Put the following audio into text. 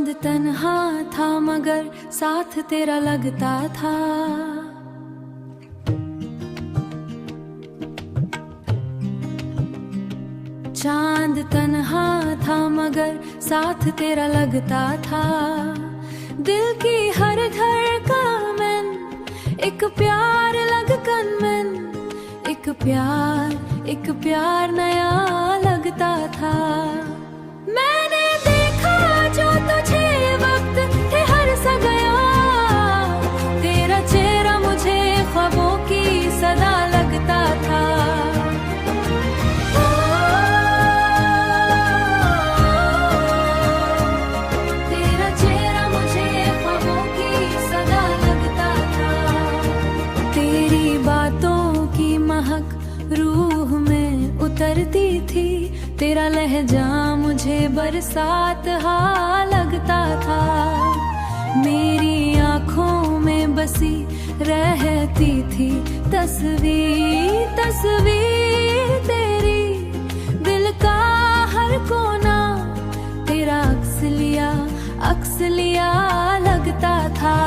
चांद तन्हा था मगर साथ तेरा लगता था। चांद तन्हा था मगर साथ तेरा लगता था। दिल की हर धड़कन में एक प्यार लगकन में एक प्यार नया लगता था। मैंने देखा जो तुझे वक्त के हर सा गया, तेरा चेहरा मुझे ख्वाबों की सदा लगता था। तेरा चेहरा मुझे ख्वाबों की सदा लगता था। तेरी बातों की महक रूह में उतरती थी, तेरा लहजा मुझे बरसात हा लगता था। मेरी आँखों में बसी रहती थी तस्वीर तेरी। दिल का हर कोना तेरा अक्स लिया लगता था।